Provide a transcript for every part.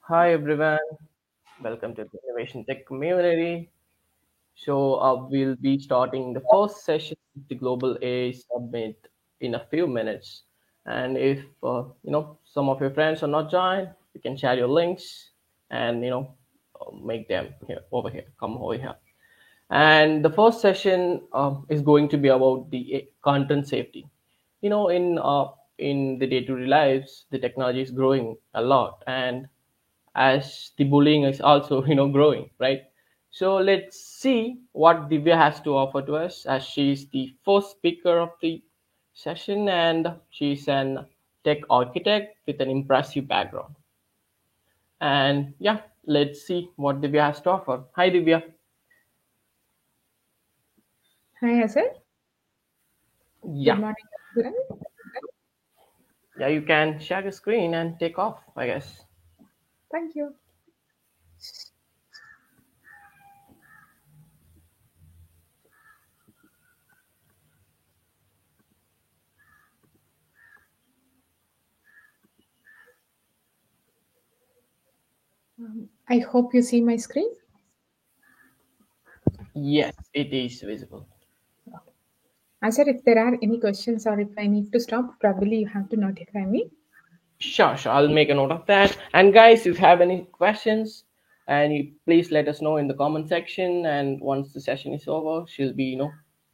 Hi everyone, welcome to the Innovation Tech community. We'll be starting the first session of the Global AI Summit in a few minutes. And if some of your friends are not joined, you can share your links and make them here over here, come over here. And the first session is going to be about the content safety. In the day-to-day lives, the technology is growing a lot, and as the bullying is also growing, right? So let's see what Divya has to offer to us, as she's the first speaker of the session, and she's an tech architect with an impressive background. And yeah, let's see what Divya has to offer. Hi Divya. Hi, Asad. Good Yeah, morning, everyone. yeah, you can share your screen and take off, I guess. Thank you. I hope you see my screen. Yes, it is visible. Asad, if there are any questions or if I need to stop, probably you have to notify me. Sure. I'll make a note of that. And guys, if you have any questions, and you please let us know in the comment section. And once the session is over, she'll be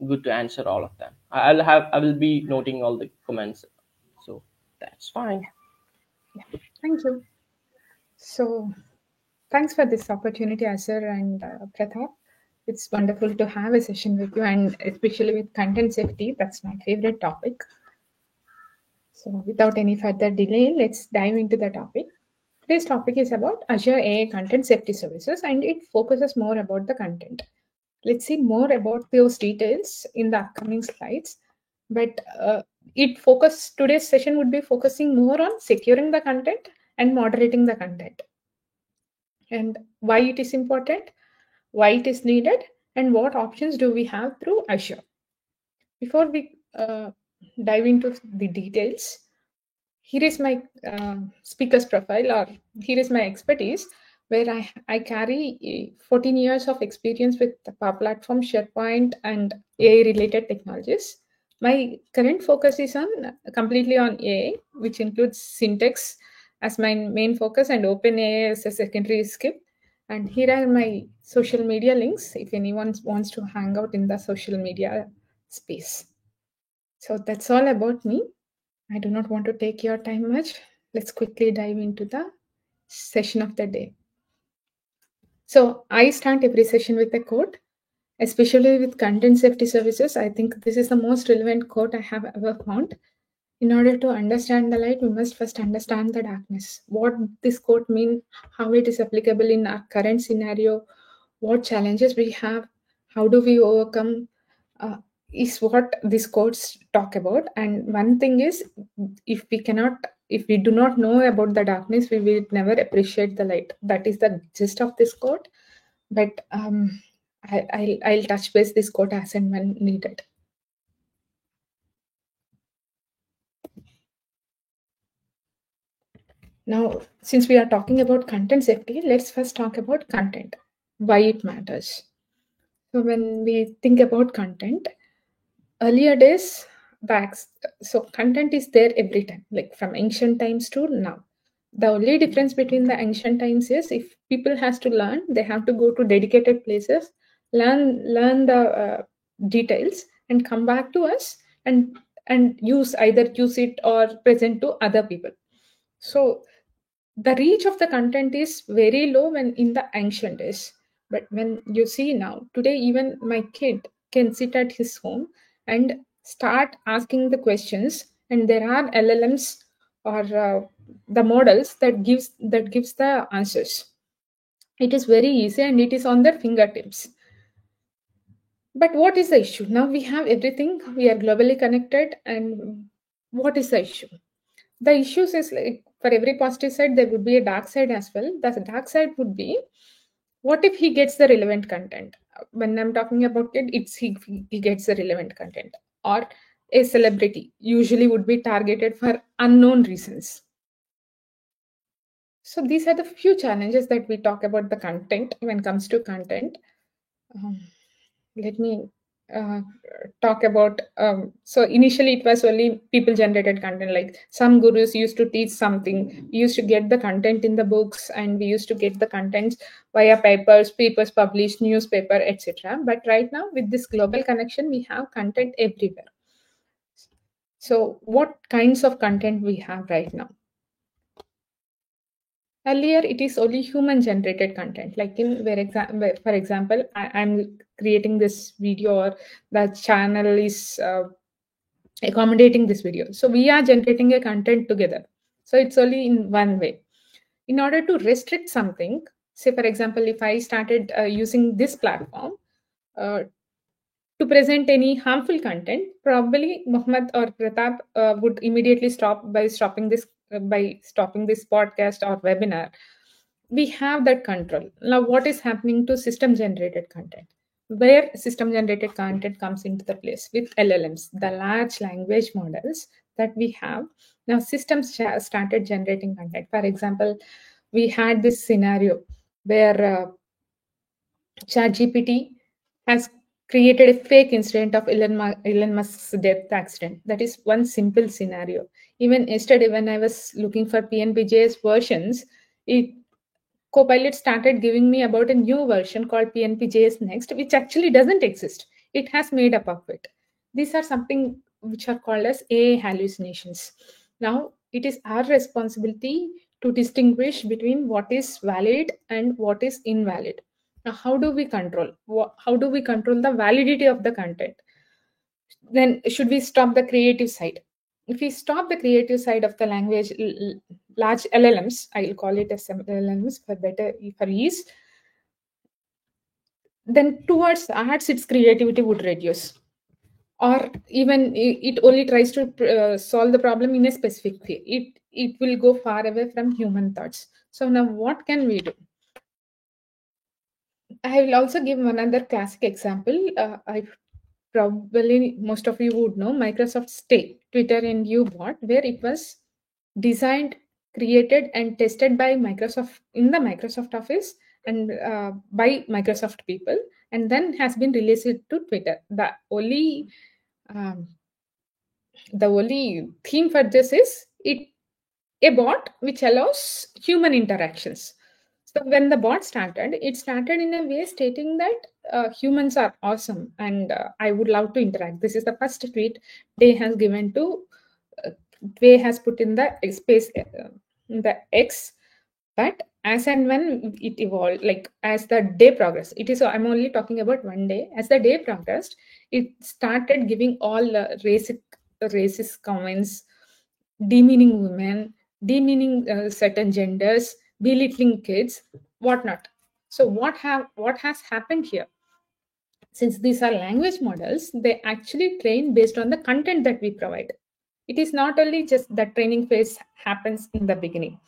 good to answer all of them. I will be noting all the comments, so that's fine. Yeah, thank you. So, thanks for this opportunity, Asad and Pratap. It's wonderful to have a session with you, and especially with content safety. That's my favorite topic. So, without any further delay, let's dive into the topic. Today's topic is about Azure AI Content Safety Services, and it focuses more about the content. Let's see more about those details in the upcoming slides. But it focus today's session would be focusing more on securing the content and moderating the content, and why it is important, why it is needed, and what options do we have through Azure. Before we dive into the details, here is my speaker's profile, or here is my expertise, where I carry 14 years of experience with the Power Platform, SharePoint, and AI related technologies. My current focus is on completely on AI, which includes syntax as my main focus and OpenAI as a secondary skill. And here are my social media links if anyone wants to hang out in the social media space. So that's all about me. I do not want to take your time much. Let's quickly dive into the session of the day. So I start every session with a quote, especially with content safety services. I think this is the most relevant quote I have ever found. In order to understand the light, we must first understand the darkness. What this quote means, how it is applicable in our current scenario, what challenges we have, how do we overcome, uh, is what these quotes talk about. And one thing is, if we do not know about the darkness, we will never appreciate the light. That is the gist of this quote. But I'll touch base this quote as and when needed. Now, since we are talking about content safety, let's first talk about content, why it matters. So, when we think about content, earlier days, so content is there every time, like from ancient times to now. The only difference between the ancient times is if people has to learn, they have to go to dedicated places, learn the details, and come back to us and use it or present to other people. So the reach of the content is very low when in the ancient days, but when you see now today, even my kid can sit at his home and start asking the questions, and there are llms or the models that gives the answers. It is very easy and it is on their fingertips. But what is the issue? Now we have everything, we are globally connected, and what is the issue? The issues is, like, for every positive side there would be a dark side as well. The dark side would be, what if he gets the relevant content? When I'm talking about it, it's he gets the relevant content, or a celebrity usually would be targeted for unknown reasons. So these are the few challenges that we talk about the content when it comes to content. Um, Let me uh, talk about. So initially, it was only people generated content. Like some gurus used to teach something. We used to get the content in the books, and we used to get the contents via papers published, newspaper, etc. But right now, with this global connection, we have content everywhere. So, what kinds of content we have right now? Earlier, it is only human generated content. Like where for example, I'm creating this video, or the channel is accommodating this video. So we are generating a content together. So it's only in one way. In order to restrict something, say for example, if I started using this platform uh, to present any harmful content, probably Muhammad or Pratap would immediately stop by stopping this podcast or webinar. We have that control. Now, what is happening to system generated content? Where system generated content comes into the place with LLMs, the large language models that we have. Now, systems started generating content. For example, we had this scenario where ChatGPT has created a fake incident of Elon Musk's death accident. That is one simple scenario. Even yesterday, when I was looking for PNPJ's versions, it Copilot started giving me about a new version called PNPJS Next, which actually doesn't exist. It has made up of it. These are something which are called as AI hallucinations. Now, it is our responsibility to distinguish between what is valid and what is invalid. Now, how do we control? How do we control the validity of the content? Then, should we stop the creative side? If we stop the creative side of the language, large LLMs, I'll call it as LLMs for better for ease, then towards arts, its creativity would reduce. Or even it only tries to solve the problem in a specific way. It will go far away from human thoughts. So now, what can we do? I will also give another classic example. I probably most of you would know Microsoft's Twitter and U-bot, where it was designed, created, and tested by Microsoft in the Microsoft Office and by Microsoft people, and then has been released to Twitter. Um, the only theme for this is it a bot which allows human interactions. So when the bot started, it started in a way stating that humans are awesome and I would love to interact. This is the first tweet they has given to they has put in the space in the X. But as and when it evolved, like as the day progressed, it is I'm only talking about one day. As the day progressed, it started giving all racist comments, demeaning women, demeaning certain genders, belittling kids, whatnot. So what has happened here? Since these are language models, they actually train based on the content that we provide. It is not only just the training phase happens in the beginning.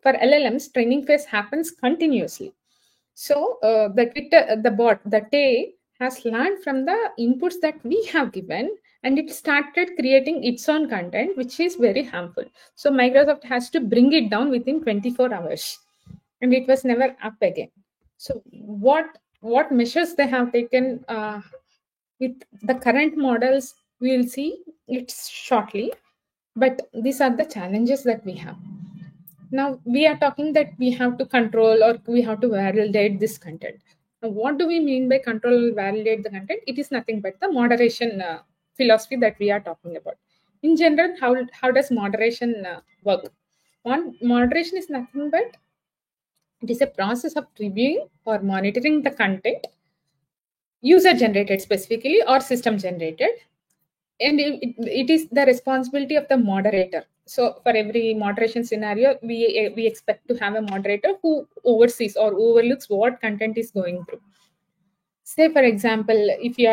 For LLMs, training phase happens continuously. So the bot, the Tay has learned from the inputs that we have given, and it started creating its own content, which is very harmful. So Microsoft has to bring it down within 24 hours, and it was never up again. So what measures they have taken with the current models, we will see it shortly. But these are the challenges that we have. Now we are talking that we have to control or we have to validate this content. Now, what do we mean by control or validate the content? It is nothing but the moderation philosophy that we are talking about. In general, how does moderation work? One moderation is nothing but it is a process of reviewing or monitoring the content, user generated specifically or system generated, and it is the responsibility of the moderator. So for every moderation scenario, we expect to have a moderator who oversees or overlooks what content is going through. Say for example, if you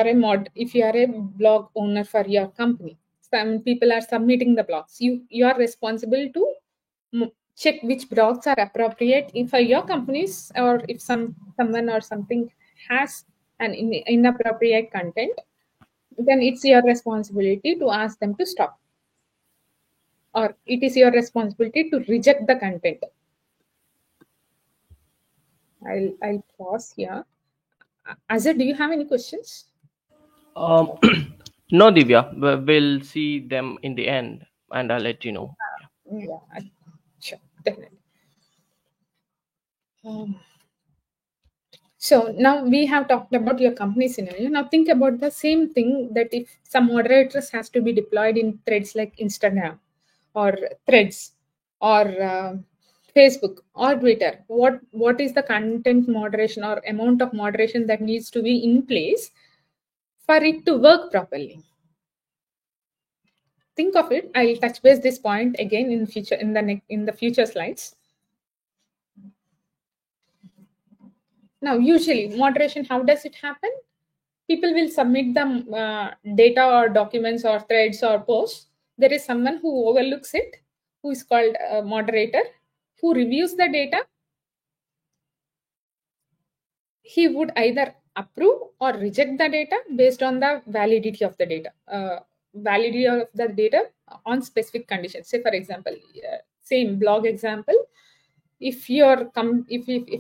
are a blog owner for your company, some people are submitting the blogs, you are responsible to check which blogs are appropriate for your companies, or if someone or something has an inappropriate content, then it's your responsibility to ask them to stop, or it is your responsibility to reject the content. I'll pause here. Azhar, do you have any questions? Um, no, Divya, we'll see them in the end, and I'll let you know. Yeah. Yeah, sure, definitely. Um, so now we have talked about your company scenario. Now think about the same thing, that if some moderators has to be deployed in threads like Instagram or threads or Facebook or Twitter, what is the content moderation or amount of moderation that needs to be in place for it to work properly? Think of it. I'll touch base this point again in future, in the future slides. Now, usually moderation, how does it happen? People will submit the data or documents or threads or posts. There is someone who overlooks it, who is called a moderator, who reviews the data. He would either approve or reject the data based on the validity of the data, on specific conditions. Say, for example, same blog example. If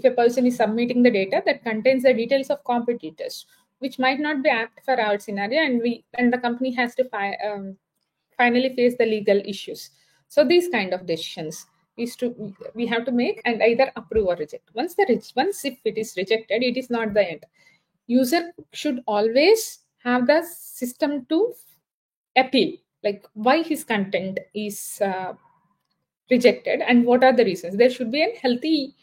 a person is submitting the data that contains the details of competitors, which might not be apt for our scenario, and the company has to finally face the legal issues. So these kind of decisions we have to make and either approve or reject. Once if it is rejected, it is not the end. User should always have the system to appeal, like why his content is rejected and what are the reasons. There should be a healthy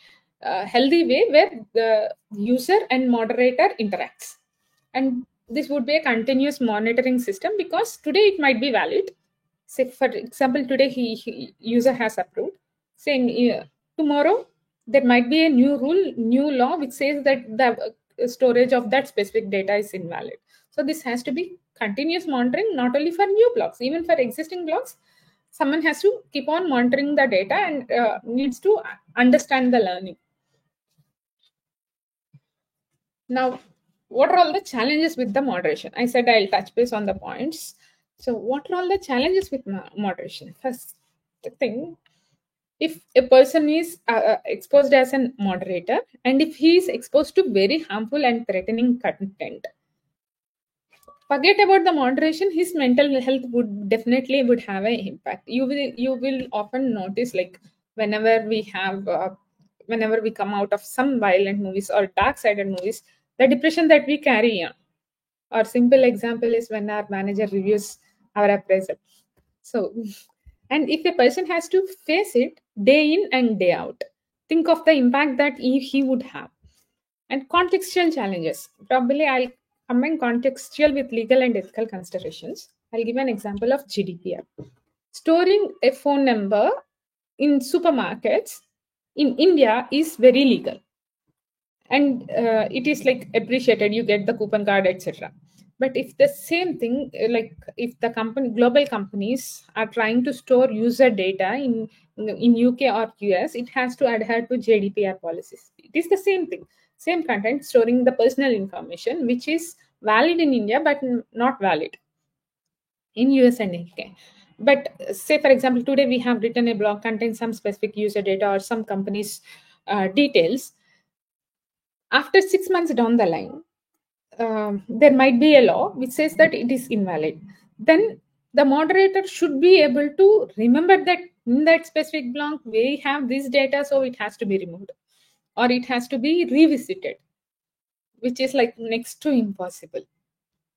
way where the user and moderator interacts, and this would be a continuous monitoring system, because today it might be valid. Say, for example, today user has approved. Saying tomorrow there might be a new law which says that the storage of that specific data is invalid. So this has to be continuous monitoring, not only for new blocks, even for existing blocks. Someone has to keep on monitoring the data and needs to understand the learning. Now, what are all the challenges with the moderation? I said I'll touch base on the points. So, what are all the challenges with moderation? First thing, if a person is exposed as a moderator, and if he is exposed to very harmful and threatening content, forget about the moderation. His mental health would have an impact. You will often notice, like, whenever we have whenever we come out of some violent movies or dark sided movies, the depression that we carry on. Or simple example is when our manager reviews our appraisal. So, and if a person has to face it day in and day out, think of the impact that he would have. And contextual challenges. Probably I'll combine contextual with legal and ethical considerations. I'll give an example of GDPR. Storing a phone number in supermarkets in India is very legal, and it is like appreciated. You get the coupon card, etc. But if the same thing, like if the global companies are trying to store user data in UK or US, it has to adhere to GDPR policies. It is the same thing, same content, storing the personal information, which is valid in India but not valid in US and UK. But say, for example, today we have written a blog contains some specific user data or some company's details. After 6 months down the line, there might be a law which says that it is invalid. Then the moderator should be able to remember that in that specific block we have this data, so it has to be removed or it has to be revisited, which is like next to impossible.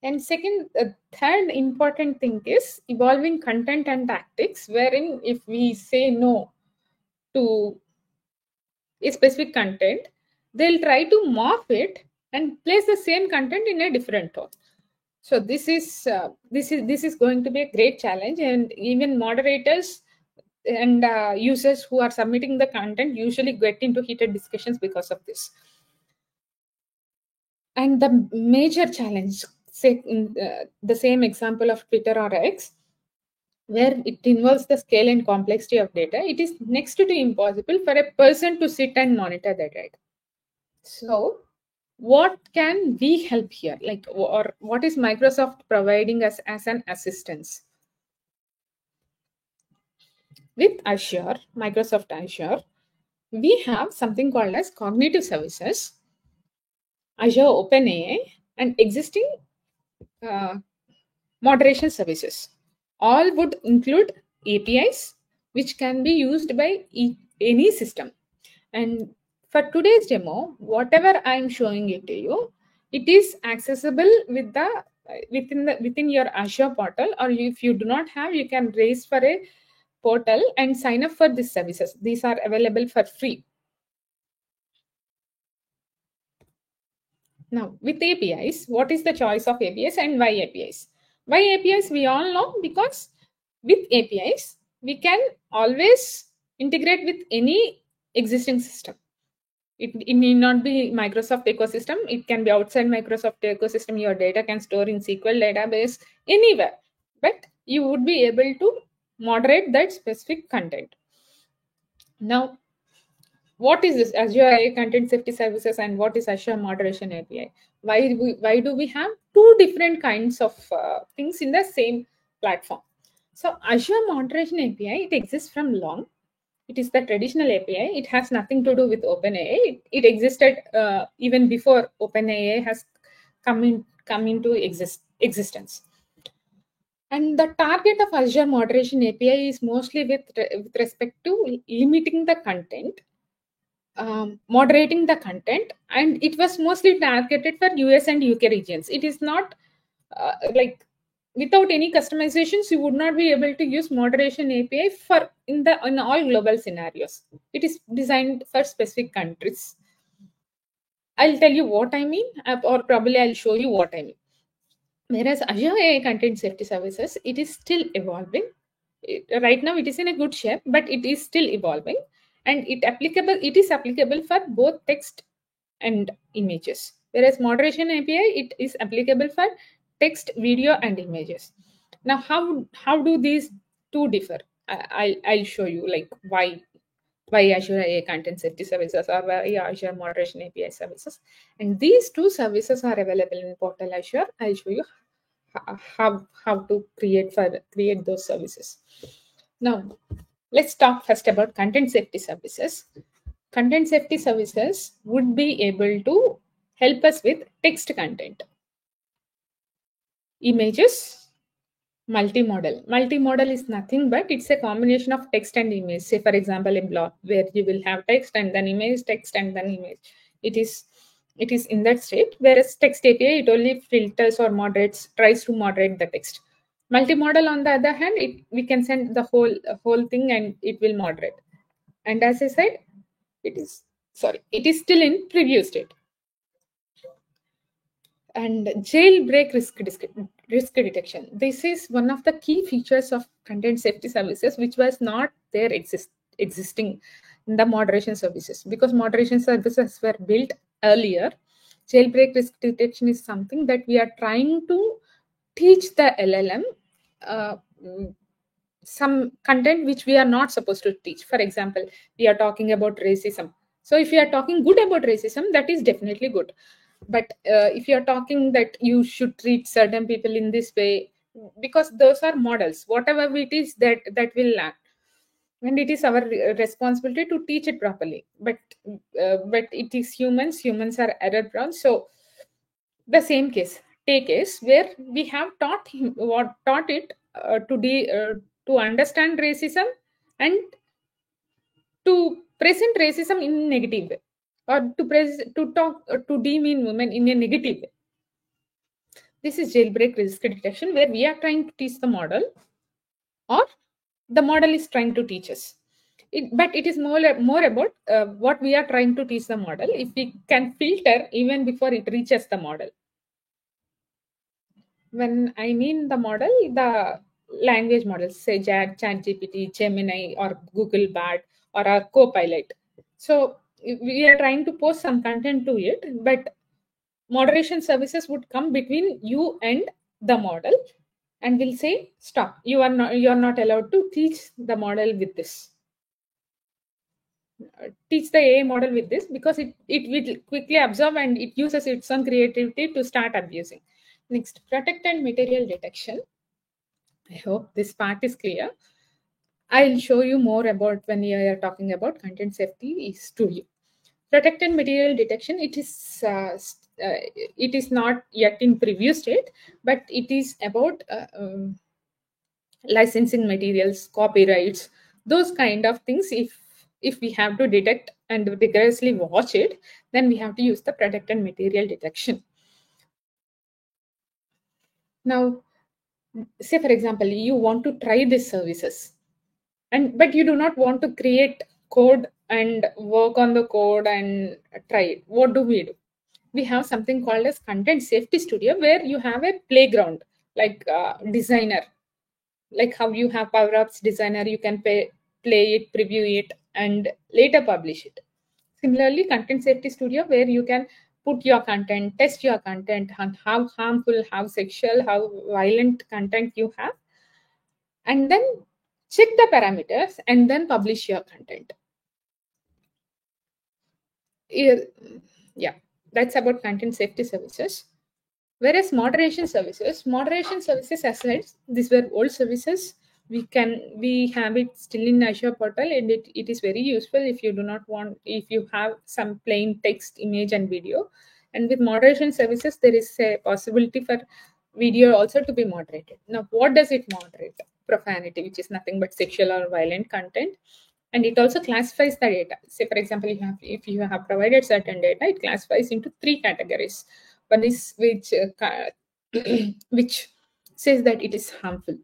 And third important thing is evolving content and tactics, wherein if we say no to a specific content, they'll try to morph it and place the same content in a different tone. So this is going to be a great challenge, and even moderators and users who are submitting the content usually get into heated discussions because of this. And the major challenge, say in the same example of Twitter or X, where it involves the scale and complexity of data, it is next to impossible for a person to sit and monitor that data. So, what can we help here? Like, or what is Microsoft providing us as an assistance? With Azure, Microsoft Azure, we have something called as cognitive services, Azure OpenAI, and existing uh, moderation services. All would include APIs, which can be used by any system. And for today's demo, whatever I'm showing it to you, it is accessible with the within your Azure portal, or if you do not have, you can raise for a portal and sign up for these services. These are available for free. Now, with APIs, what is the choice of APIs and why APIs? Why APIs? We all know, because with APIs, we can always integrate with any existing system. It need not be Microsoft ecosystem. It can be outside Microsoft ecosystem. Your data can store in SQL database anywhere, but you would be able to moderate that specific content. Now, what is this Azure AI Content Safety Services and what is Azure Moderation API? Why do we have two different kinds of things in the same platform? So Azure Moderation API, it exists from long. It is the traditional API. It has nothing to do with OpenAI. It existed even before OpenAI has come into existence. And the target of Azure Moderation API is mostly with respect to limiting the content, moderating the content, and it was mostly targeted for US and UK regions. It is not like without any customizations, you would not be able to use moderation API for in all global scenarios. It is designed for specific countries. I'll tell you what I mean, or probably I'll show you what I mean. Whereas Azure AI Content Safety Services, it is still evolving. Right now, it is in a good shape, but it is still evolving, and it is applicable for both text and images. Whereas Moderation API, it is applicable for text, video, and images. Now, how do these two differ? I'll show you like why Azure AI Content Safety Services or why Azure Moderation API services. And these two services are available in Portal Azure. I'll show you how to create those services. Now, let's talk first about content safety services. Content safety services would be able to help us with text content, images, multimodal. Multimodal is nothing but it's a combination of text and image. Say, for example, a blog where you will have text and then image, text and then image. It is in that state. Whereas text API, it only filters or tries to moderate the text. Multimodal, on the other hand, we can send the whole thing and it will moderate. And as I said, it is still in preview state. And jailbreak risk detection. This is one of the key features of content safety services, which was not there existing in the moderation services, because moderation services were built earlier. Jailbreak risk detection is something that we are trying to teach the LLM some content which we are not supposed to teach. For example, we are talking about racism. So if you are talking good about racism, that is definitely good. But if you are talking that you should treat certain people in this way, because those are models, whatever it is that will land, and it is our responsibility to teach it properly. But it is humans are error prone. So the same case, take case where we have taught it to understand racism and to present racism in negative way, or to demean women in a negative way. This is jailbreak risk detection, where we are trying to teach the model, or the model is trying to teach us. But it is more about what we are trying to teach the model. If we can filter even before it reaches the model. When I mean the model, the language models, say ChatGPT, Gemini, or Google Bard, or our Copilot. So we are trying to post some content to it, but moderation services would come between you and the model, and will say, "Stop! You are not allowed to teach the model with this. Teach the AI model with this, because it will quickly absorb and it uses its own creativity to start abusing." Next, protect and material detection. I hope this part is clear. I'll show you more about when we are talking about content safety studio. Protected material detection, it is not yet in preview state, but it is about licensing materials, copyrights, those kind of things. If we have to detect and rigorously watch it, then we have to use the protected material detection. Now, say for example, you want to try these services, but you do not want to create code and work on the code and try it. What do? We have something called as content safety studio, where you have a playground, like designer, like how you have power ups designer, you can play it, preview it, and later publish it. Similarly, content safety studio, where you can put your content, test your content, and how harmful, how sexual, how violent content you have, and then check the parameters and then publish your content. Yeah, that's about content safety services. Whereas moderation services, as said, these were old services. We have it still in Azure portal, and it is very useful if you do not want, if you have some plain text, image, and video. And with moderation services, there is a possibility for video also to be moderated. Now, what does it moderate? Profanity, which is nothing but sexual or violent content, and it also classifies the data. Say for example, if you have provided certain data, it classifies into three categories. One is which says that it is harmful,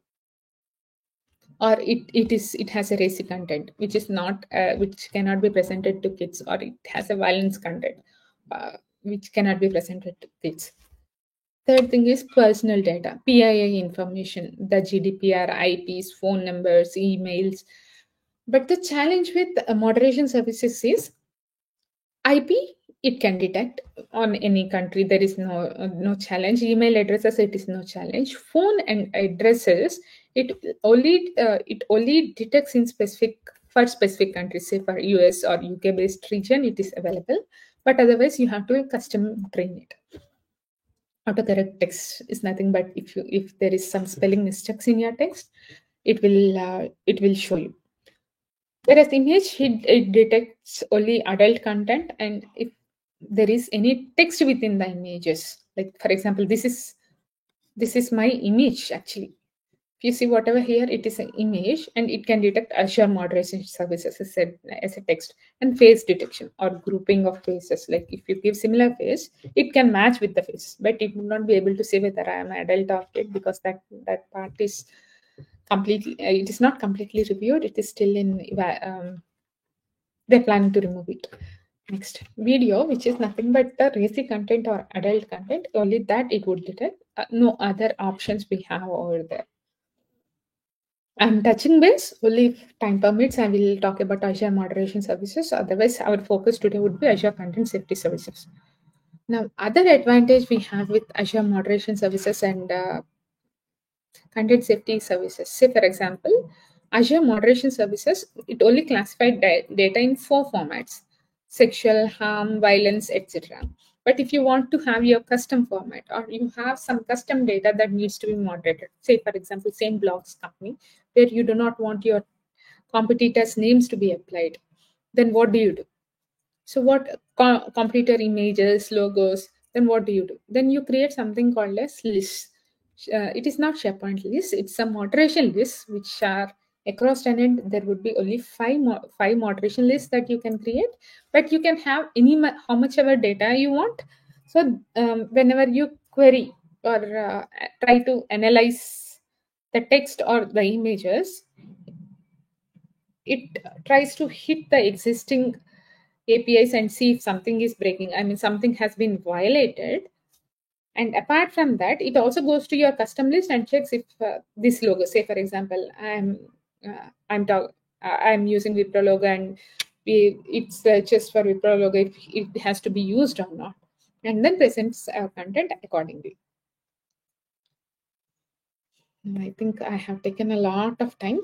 or it has a racy content, which is not which cannot be presented to kids, or it has a violence content, which cannot be presented to kids. Third thing is personal data, PII information, the GDPR, IPs, phone numbers, emails. But the challenge with moderation services is IP, it can detect on any country. There is no challenge. Email addresses, it is no challenge. Phone and addresses, it only detects in specific countries. Say for US or UK based region, it is available. But otherwise, you have to custom train it. Autocorrect text is nothing but if there is some spelling mistakes in your text, it will show you. Whereas image, it detects only adult content, and if there is any text within the images, like for example, this is my image actually. If you see whatever here, it is an image, and it can detect Azure moderation services as a text, and face detection or grouping of faces. Like if you give similar face, it can match with the face, but it will not be able to say whether I am an adult or kid, because that part is completely it is not completely reviewed. It is still in they're planning to remove it. Next, video, which is nothing but the racy content or adult content, only that it would detect. No other options we have over there. I'm touching base only if time permits. I will talk about Azure moderation services. Otherwise, our focus today would be Azure content safety services. Now, other advantage we have with Azure moderation services and content safety services. Say, for example, Azure moderation services, it only classified data in 4 formats: sexual, harm, violence, etc. But if you want to have your custom format, or you have some custom data that needs to be moderated, say, for example, same blogs company, where you do not want your competitors' names to be applied, then what do you do? So, what competitor images, logos, then what do you do? Then you create something called as lists. It is not SharePoint list, it's a moderation list, which are across tenant. There would be only five moderation lists that you can create, but you can have how much ever data you want. So whenever you query or try to analyze the text or the images, it tries to hit the existing APIs and see if something is breaking. I mean, something has been violated. And apart from that, it also goes to your custom list and checks if this logo, say for example, I'm using Wipro logo, and it searches for Wipro logo if it has to be used or not, and then presents our content accordingly. And I think I have taken a lot of time,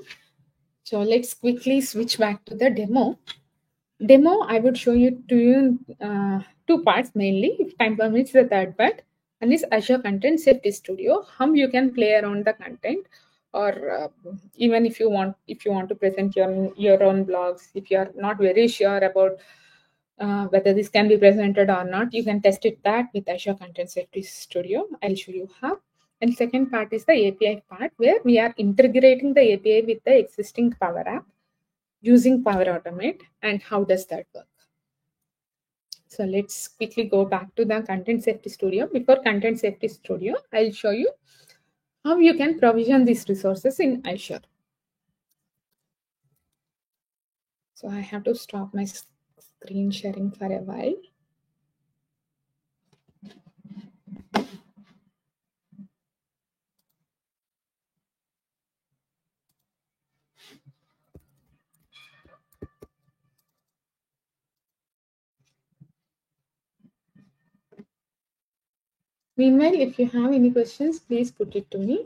so let's quickly switch back to the demo. I would show you in two parts mainly. If time permits, the third part. One is Azure Content Safety Studio, how you can play around the content. or even if you want to present your own blogs, if you are not very sure about whether this can be presented or not, you can test it that with Azure Content Safety Studio. I'll show you how. And second part is the API part, where we are integrating the API with the existing Power App using Power Automate, and how does that work. So let's quickly go back to the Content Safety Studio. Before Content Safety Studio, I'll show you how you can provision these resources in Azure. So I have to stop my screen sharing for a while. Meanwhile, if you have any questions, please put it to me.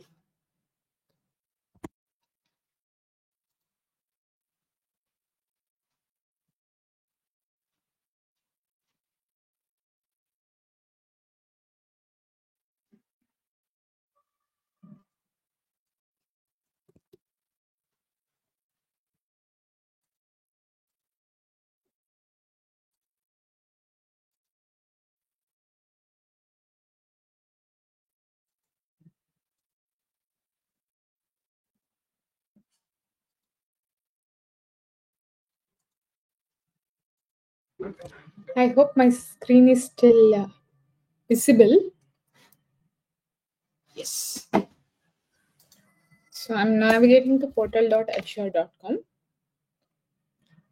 I hope my screen is still visible. Yes. So I'm navigating to portal.azure.com.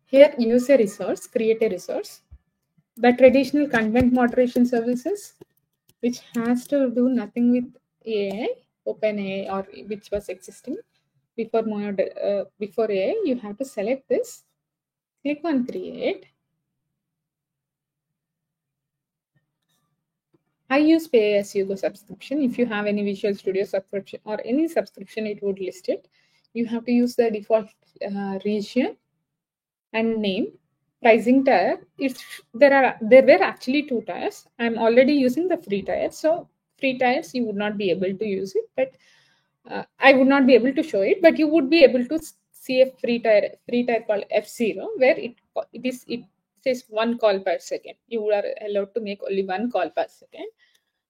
Here, use a resource, create a resource. The traditional content moderation services, which has to do nothing with AI, OpenAI, or which was existing before before AI, you have to select this, click on create. I use pay as you go subscription. If you have any Visual Studio subscription or any subscription, it would list it. You have to use the default region and name. Pricing tier. There were actually two tiers. I'm already using the free tier, so free tiers you would not be able to use it, but I would not be able to show it. But you would be able to see a free tier called F0, where it says 1 call per second. You are allowed to make only 1 call per second,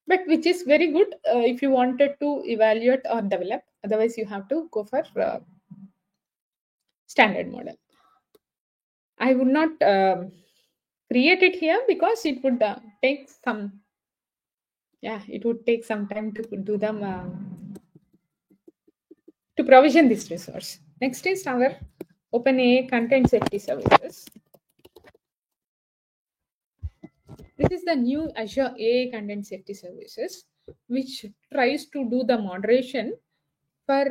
but which is very good if you wanted to evaluate or develop. Otherwise, you have to go for standard model. I would not create it here because it would take some, it would take some time to do them to provision this resource. Next is our OpenAI Content Safety Services. This is the new Azure AI Content Safety Services, which tries to do the moderation for,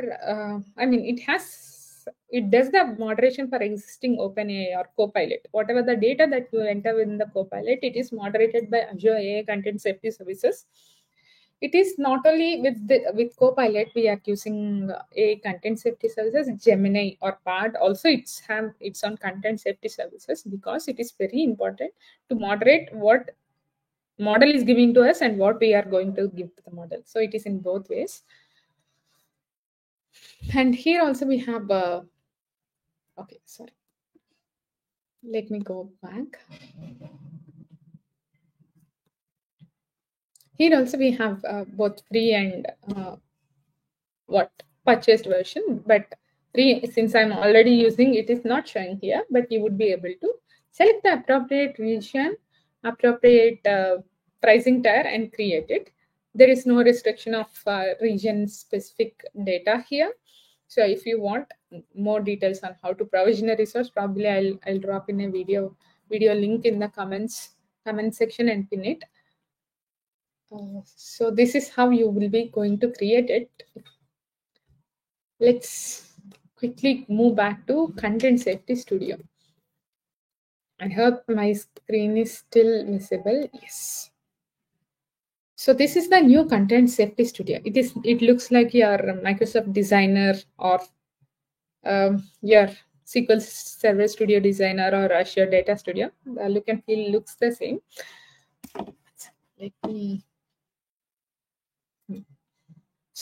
it does the moderation for existing OpenAI or Copilot. Whatever the data that you enter in the Copilot, it is moderated by Azure AI Content Safety Services. It is not only with Copilot we are using a content safety services. Gemini or Bard also have its own content safety services, because it is very important to moderate what model is giving to us and what we are going to give to the model. So it is in both ways. And here also we have okay, sorry, let me go back. Here also we have both free and purchased version, but free, since I'm already using it, is not showing here, but you would be able to select the appropriate region, appropriate pricing tier and create it. There is no restriction of region specific data here. So if you want more details on how to provision a resource, probably I'll drop in a video link in the comment section and pin it. So this is how you will be going to create it. Let's quickly move back to Content Safety Studio. I hope my screen is still visible. Yes. So this is the new Content Safety Studio. It looks like your Microsoft Designer or your SQL Server Studio Designer or Azure Data Studio. The look and feel looks the same. Let me.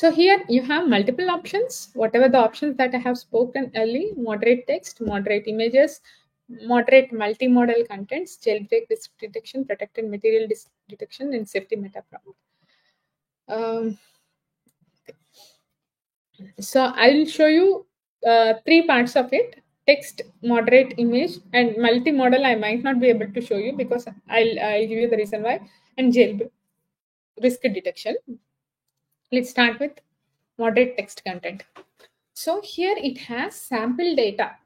So here you have multiple options, whatever the options that I have spoken early: moderate text, moderate images, moderate multimodal contents, jailbreak risk detection, protected material detection, and safety meta prompt. Um, so I'll show you three parts of it: text, moderate, image, and multimodal. I might not be able to show you because I'll give you the reason why. And jailbreak risk detection. Let's start with moderate text content. So here it has sample data.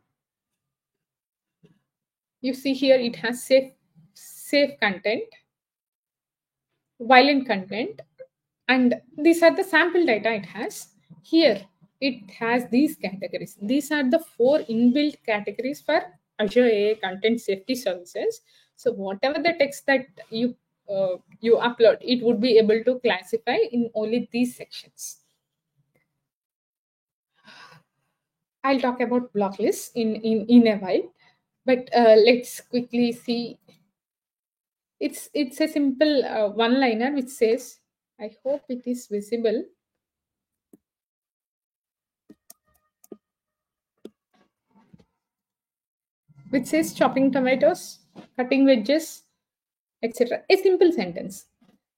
You see here it has safe content, violent content, and these are the sample data it has. Here it has these categories. These are the four inbuilt categories for Azure AI Content Safety Services. So whatever the text that you upload, it would be able to classify in only these sections. I'll talk about block lists in a while, but let's quickly see. It's a simple one liner which says, I hope it is visible, which says chopping tomatoes, cutting wedges, etc. A simple sentence.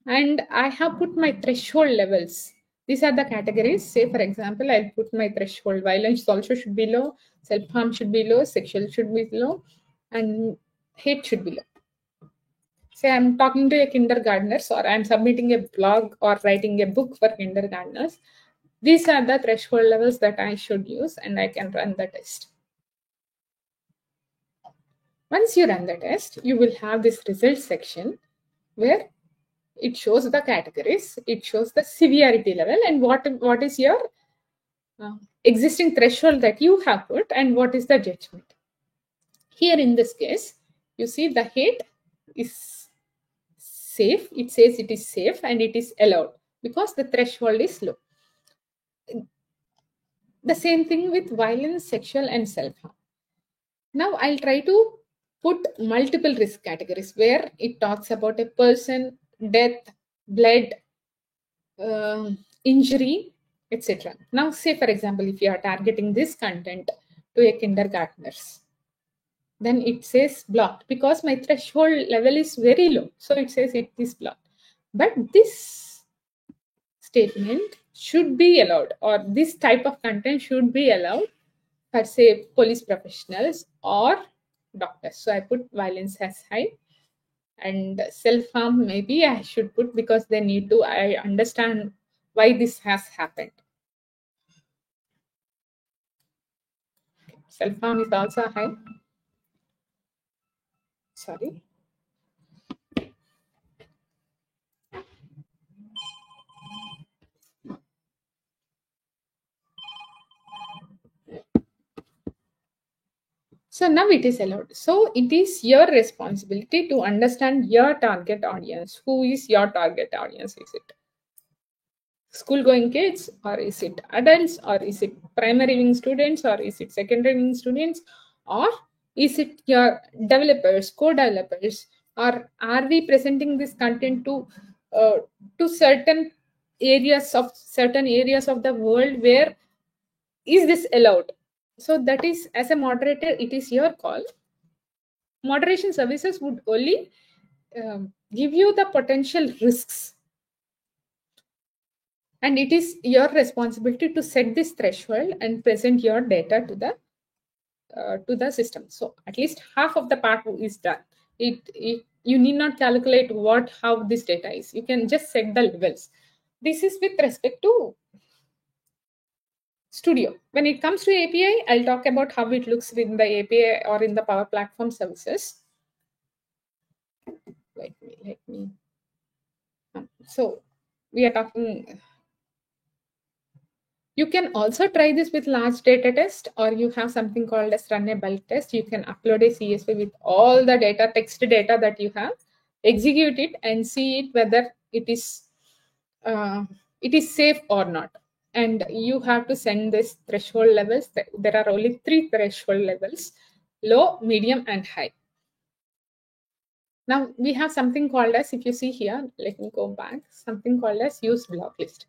And I have put my threshold levels. These are the categories. Say, for example, I'll put my threshold. Violence also should be low, self harm should be low, sexual should be low, and hate should be low. Say, I'm talking to a kindergartners, or I'm submitting a blog or writing a book for kindergartners. These are the threshold levels that I should use, and I can run the test. Once you run the test, you will have this results section where it shows the categories, it shows the severity level, and what is your existing threshold that you have put, and what is the judgment. Here in this case, you see the hate is safe. It says it is safe and it is allowed because the threshold is low. The same thing with violence, sexual, and self-harm. Now I'll try to put multiple risk categories where it talks about a person, death, blood, injury, etc. Now, say for example, if you are targeting this content to a kindergartners, then it says blocked because my threshold level is very low. So it says it is blocked. But this statement should be allowed, or this type of content should be allowed for, say, police professionals or doctors. So I put violence as high, and self-harm maybe I should put because they need to I understand why this has happened. Self-harm is also high. Sorry. So now it is allowed. So it is your responsibility to understand your target audience. Who is your target audience? Is it school going kids, or is it adults, or is it primary wing students, or is it secondary wing students, or is it your developers, co-developers, or are we presenting this content to certain areas of the world where is this allowed? So that is, as a moderator, it is your call. Moderation services would only give you the potential risks, and it is your responsibility to set this threshold and present your data to the system. So at least half of the part is done. You need not calculate how this data is. You can just set the levels. This is with respect to Studio. When it comes to API, I'll talk about how it looks in the API or in the Power Platform services. Let me. So we are talking. You can also try this with large data test, or you have something called as run a bulk test. You can upload a CSV with all the data, text data that you have, execute it and see it whether it is safe or not. And you have to send this threshold levels. There are only 3 threshold levels: low, medium, and high. Now we have something called as, if you see here, let me go back, something called as use block list.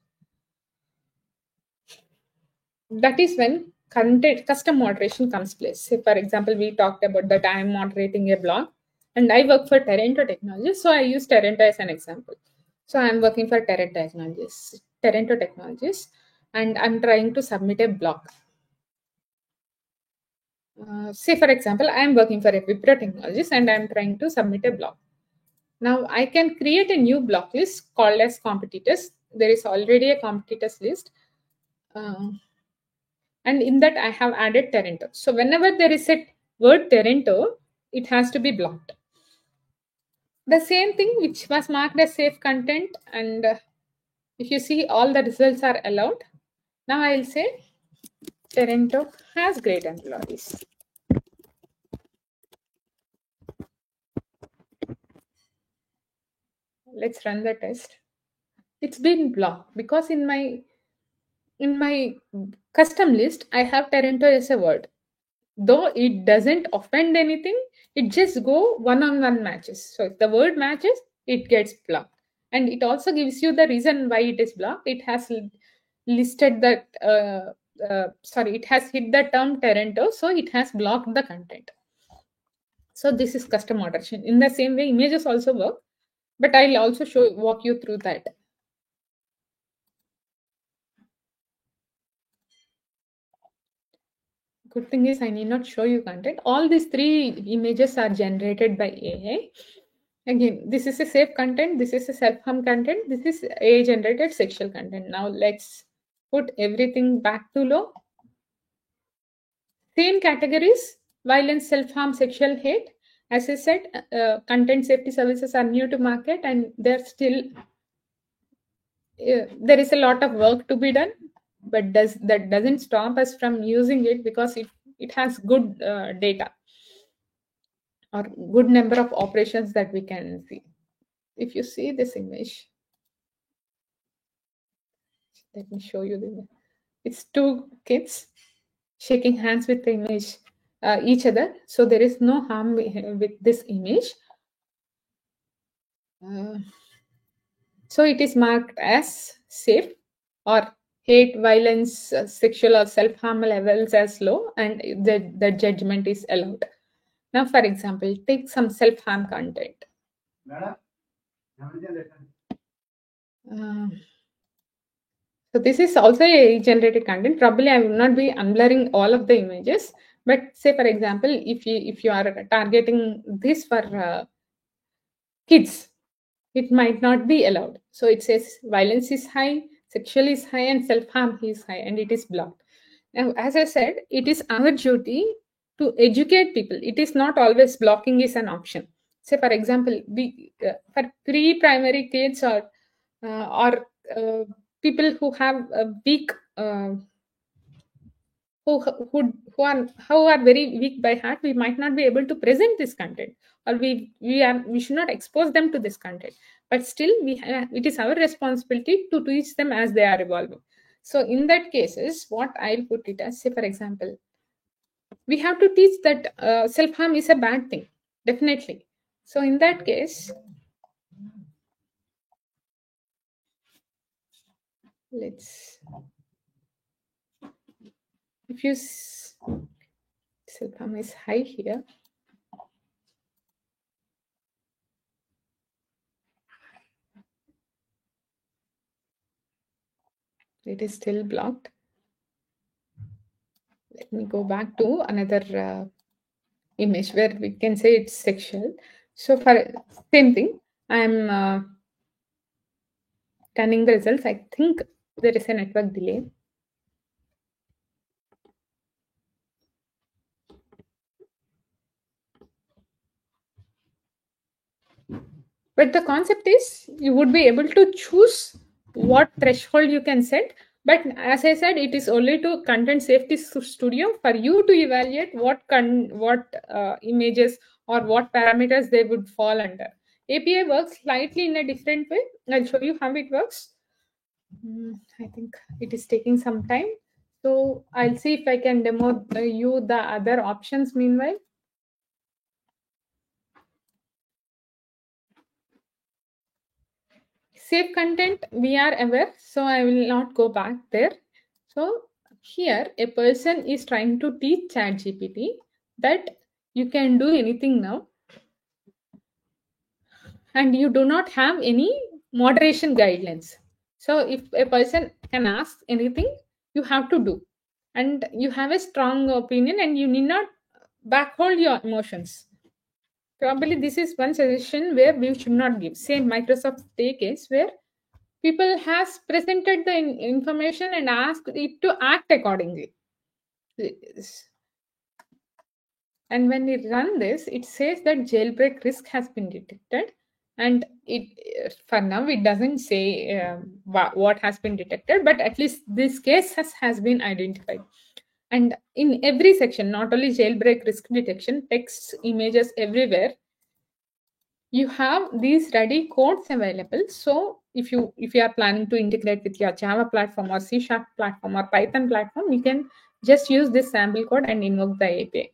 that is when content custom moderation comes place. Say, for example, we talked about that I am moderating a blog and I work for Terento Technologies. So I use Terento as an example. So I'm working for Terento Technologies, and I'm trying to submit a blog. Say, for example, I'm working for a Wipro Technologies and I'm trying to submit a blog. Now I can create a new block list called as competitors. There is already a competitors list. And in that I have added Terento. So whenever there is a word Terento, it has to be blocked. The same thing which was marked as safe content, and if you see all the results are allowed. Now I'll say Terento has great employees. Let's run the test. It's been blocked because in my custom list I have Terento as a word. Though it doesn't offend anything, it just go one-on-one matches. So if the word matches, it gets blocked. And it also gives you the reason why it is blocked. It has listed that it has hit the term Terento, so it has blocked the content. So this is custom moderation. In the same way, images also work, but I'll also walk you through that. Good thing is I need not show you content. All these three images are generated by AI. Again, this is a safe content, this is a self-harm content, this is AI generated sexual content. Now let's put everything back to low. Same categories: violence, self-harm, sexual hate. As I said, content safety services are new to market and they're still, there is a lot of work to be done, but that doesn't stop us from using it because it has good data or good number of operations that we can see. If you see this image, let me show you the. It's two kids shaking hands with the image, each other. So there is no harm with this image. So it is marked as safe, or hate, violence, sexual or self-harm levels as low, and the judgment is allowed. Now, for example, take some self-harm content. So this is also a generated content. Probably I will not be unblurring all of the images, but say for example, if you are targeting this for kids, it might not be allowed. So it says violence is high, sexual is high, and self-harm is high, and it is blocked. Now, as I said, it is our duty to educate people. It is not always blocking is an option. Say, for example, for pre-primary kids or people who have a weak who are very weak by heart, we might not be able to present this content, or we should not expose them to this content. But still, it is our responsibility to teach them as they are evolving. So in that cases, what I'll put it as, say for example, we have to teach that self-harm is a bad thing, definitely. So in that case, let's, if you self-harm is high here, it is still blocked. Let me go back to another image where we can say it's sexual. So for same thing, I'm turning the results. I think there is a network delay. But the concept is you would be able to choose what threshold you can set. But as I said, it is only to Content Safety Studio for you to evaluate what images or what parameters they would fall under. API works slightly in a different way. I'll show you how it works. I think it is taking some time. So I'll see if I can demo you the other options meanwhile. Safe content, we are aware, so I will not go back there. So here a person is trying to teach ChatGPT that you can do anything now, and you do not have any moderation guidelines. So if a person can ask anything, you have to do, and you have a strong opinion, and you need not backhold your emotions. Probably this is one suggestion where we should not give. Same Microsoft take case where people has presented the information and asked it to act accordingly. Yes. And when we run this, it says that jailbreak risk has been detected. And it for now it doesn't say what has been detected, but at least this case has been identified. And in every section, not only jailbreak risk detection, texts, images, everywhere, you have these ready codes available. So if you are planning to integrate with your Java platform or C# platform or Python platform, you can just use this sample code and invoke the API.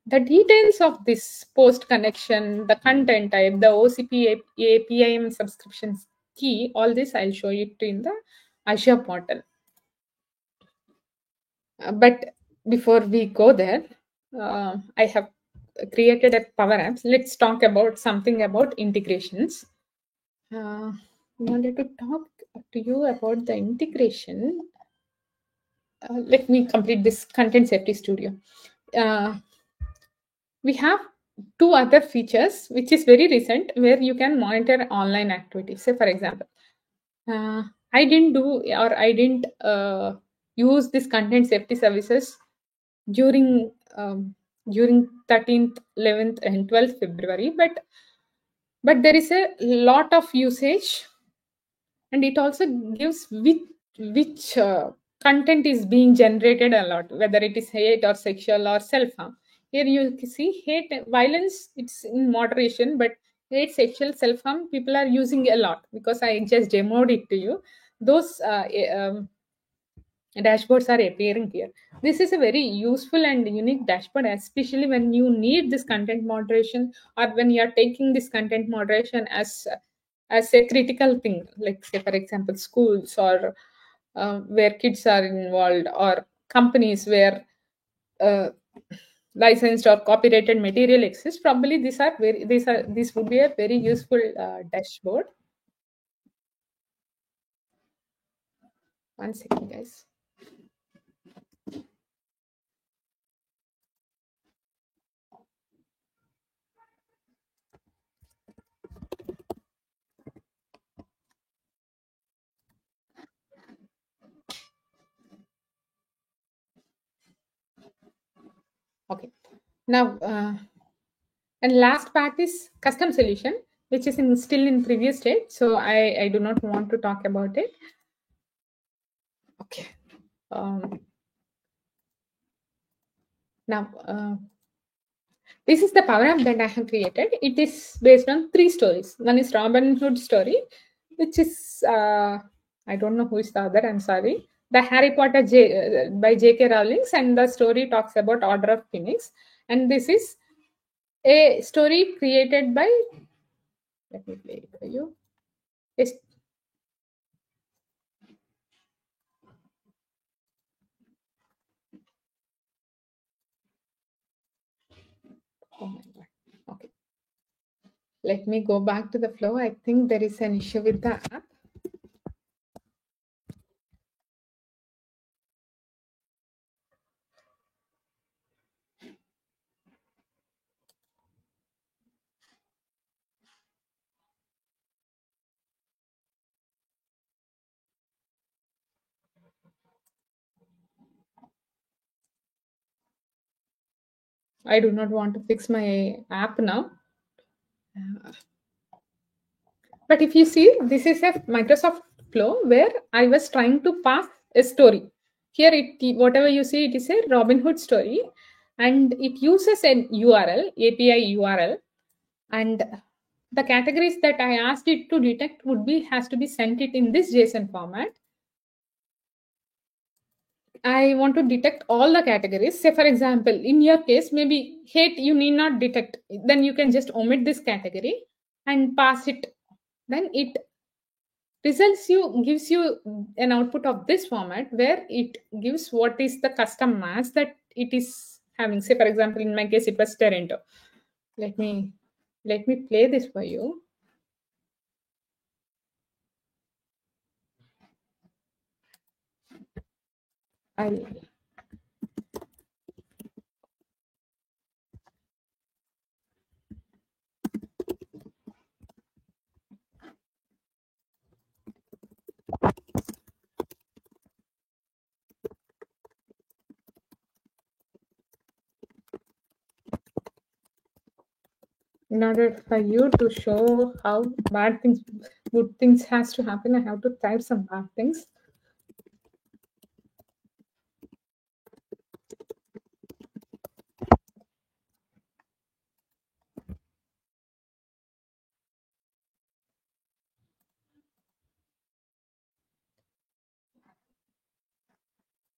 The details of this post connection, the content type, the OCP API subscriptions key, all this I'll show you in the Azure portal. But before we go there, I have created a Power Apps. Let's talk about something about integrations. I wanted to talk to you about the integration. Let me complete this Content Safety Studio. We have two other features, which is very recent, where you can monitor online activities. Say, for example, I didn't use this content safety services during 13th, 11th, and 12th February, but there is a lot of usage, and it also gives which content is being generated a lot, whether it is hate or sexual or self harm. Here you see hate violence, it's in moderation, but hate, sexual, self harm, people are using a lot because I just demoed it to you. Those dashboards are appearing here. This is a very useful and unique dashboard, especially when you need this content moderation, or when you are taking this content moderation as a critical thing, like say for example schools, or where kids are involved, or companies where uh, licensed or copyrighted material exists. Probably this would be a very useful dashboard. One second, guys. Okay, now and last part is custom solution, which is still in previous state, so I do not want to talk about it. Okay. Now this is the Power App that I have created. It is based on 3 stories. One is Robin Hood story, which is I don't know who is the other. I'm sorry. The Harry Potter by J.K. Rowling, and the story talks about Order of Phoenix. And this is a story created by. Let me play it for you. It's, oh my god. Okay. Let me go back to the flow. I think there is an issue with the app. I do not want to fix my app now. But if you see, this is a Microsoft flow where I was trying to pass a story. Here, whatever you see, it is a Robinhood story, and it uses an URL, API URL, and the categories that I asked it to detect has to be sent it in this JSON format. I want to detect all the categories. Say, for example, in your case, maybe hate you need not detect. Then you can just omit this category and pass it. Then it results you gives you an output of this format where it gives what is the custom mask that it is having. Say for example, in my case it was Terento. Let me play this for you. I'll in order for you to show how good things has to happen, I have to type some bad things.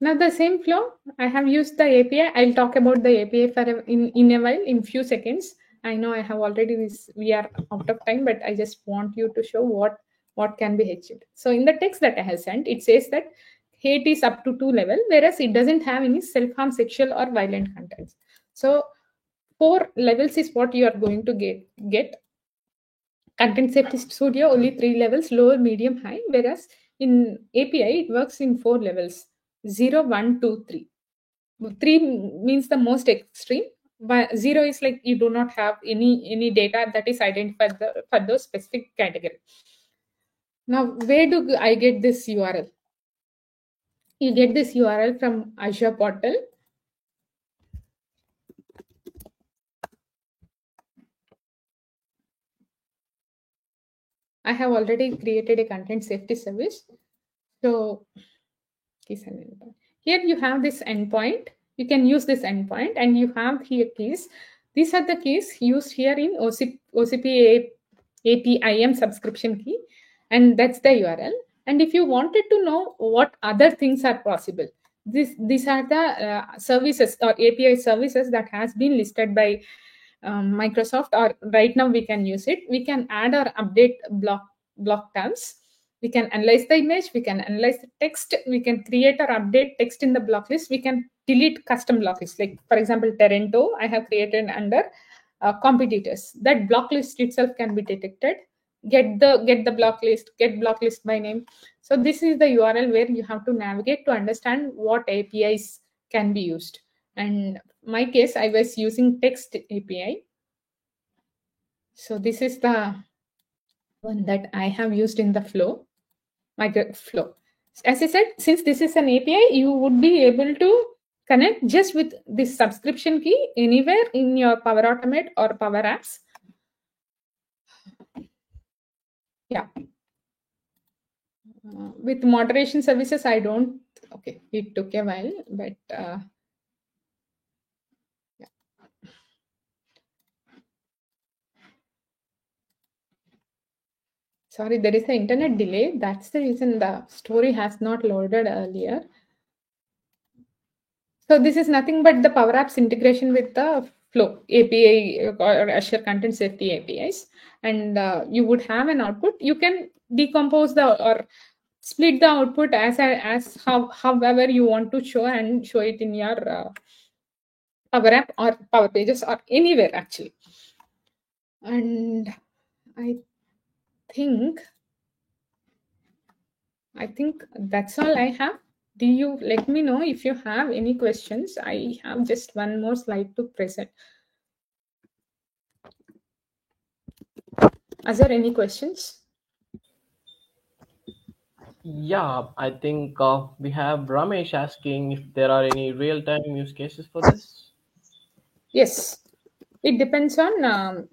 Now the same flow, I have used the API. I'll talk about the API in a while, in few seconds. I know I have already this, we are out of time, but I just want you to show what can be achieved. So in the text that I have sent, it says that hate is up to 2 level, whereas it doesn't have any self-harm, sexual or violent contents. So 4 levels is what you are going to get. Content Safety Studio only 3 levels, lower, medium, high, whereas in API it works in 4 levels, 0, 1, 2, 3. 3 means the most extreme, but 0 is like you do not have any data that is identified for those specific category. Now where do I get this URL? You get this URL from Azure portal. I have already created a content safety service. So here you have this endpoint. You can use this endpoint, and you have here keys. These are the keys used here in OCP APIM subscription key, and that's the URL. And if you wanted to know what other things are possible, these are the services or API services that has been listed by Microsoft, or right now we can use it. We can add or update block tabs. We can analyze the image, we can analyze the text, we can create or update text in the block list, we can delete custom block lists. Like for example, Terento, I have created under competitors. That block list itself can be detected. Get the block list, get block list by name. So this is the URL where you have to navigate to understand what APIs can be used. And my case, I was using text API. So this is the one that I have used in the flow, flow. As I said, since this is an API, you would be able to connect just with this subscription key anywhere in your Power Automate or Power Apps. Yeah. With moderation services, I don't. Okay, it took a while, but yeah. Sorry, there is an internet delay. That's the reason the story has not loaded earlier. So this is nothing but the Power Apps integration with the Flow API or Azure Content Safety APIs, and you would have an output. You can decompose or split the output as however you want to show, and show it in your Power App or Power Pages or anywhere actually. And I think that's all I have. Do you let me know if you have any questions? I have just one more slide to present. Are there any questions? Yeah, I think we have Ramesh asking if there are any real-time use cases for this. Yes, it depends on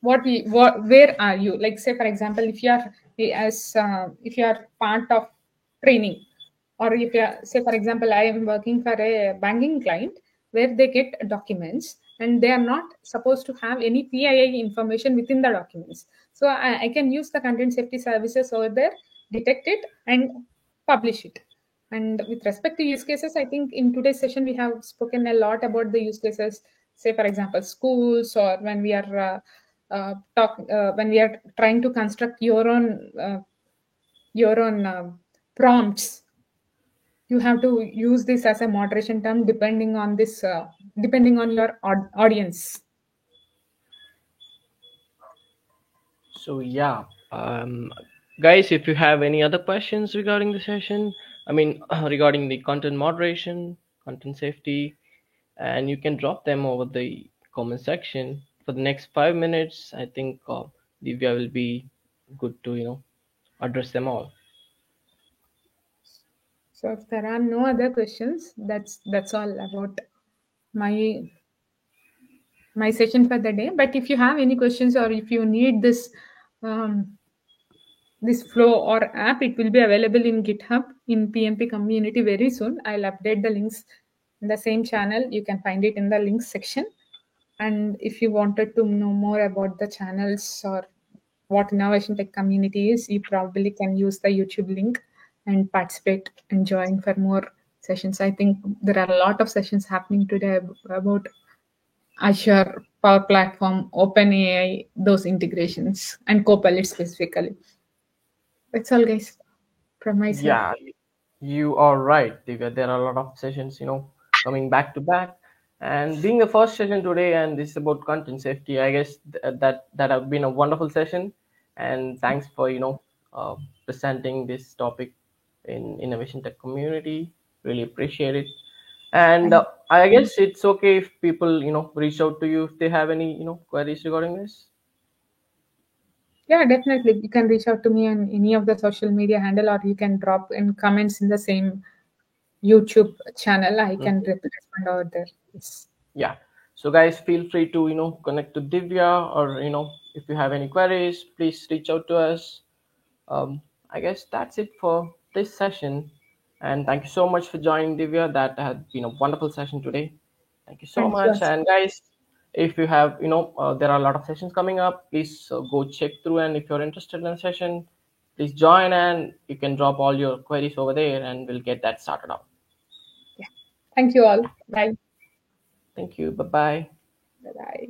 where are you. Like say for example, if you are if you are part of training, or if you are, say for example, I am working for a banking client where they get documents and they are not supposed to have any PII information within the documents. So I can use the content safety services over there, detect it and publish it. And with respect to use cases, I think in today's session we have spoken a lot about the use cases. Say for example, schools, or when we are when we are trying to construct your own prompts, you have to use this as a moderation term depending on your audience. So yeah, guys, if you have any other questions regarding the session, I mean regarding the content moderation, content safety, and you can drop them over the comment section for the next 5 minutes. I think Divya will be good to address them all. So if there are no other questions, that's all about my my session for the day. But if you have any questions or if you need um, this flow or app, it will be available in GitHub in PMP community very soon. I'll update the links in the same channel. You can find it in the links section. And if you wanted to know more about the channels or what Innovation Tech community is, you probably can use the YouTube link and participate and join for more sessions. I think there are a lot of sessions happening today about Azure, Power Platform, OpenAI, those integrations, and Copilot specifically. That's all, guys, from my side. Yeah, you are right, Divya. There are a lot of sessions, coming back to back. And being the first session today, and this is about content safety, I guess that have been a wonderful session. And thanks for presenting this topic in Innovation Tech community. Really appreciate it. And Thank I guess it's okay if people reach out to you if they have any queries regarding this. Yeah, definitely. You can reach out to me on any of the social media handle, or you can drop in comments in the same YouTube channel. I can respond over there. Yes. Yeah, so guys, feel free to connect to Divya, or if you have any queries, please reach out to us. I guess that's it for this session, and thank you so much for joining, Divya. That has been a wonderful session today. Thank you so Thank you. much. And guys, if you have there are a lot of sessions coming up, please go check through, and if you're interested in a session, please join, and you can drop all your queries over there, and we'll get that started out. Yeah. Thank you all. Bye. Thank you. Bye bye. Bye.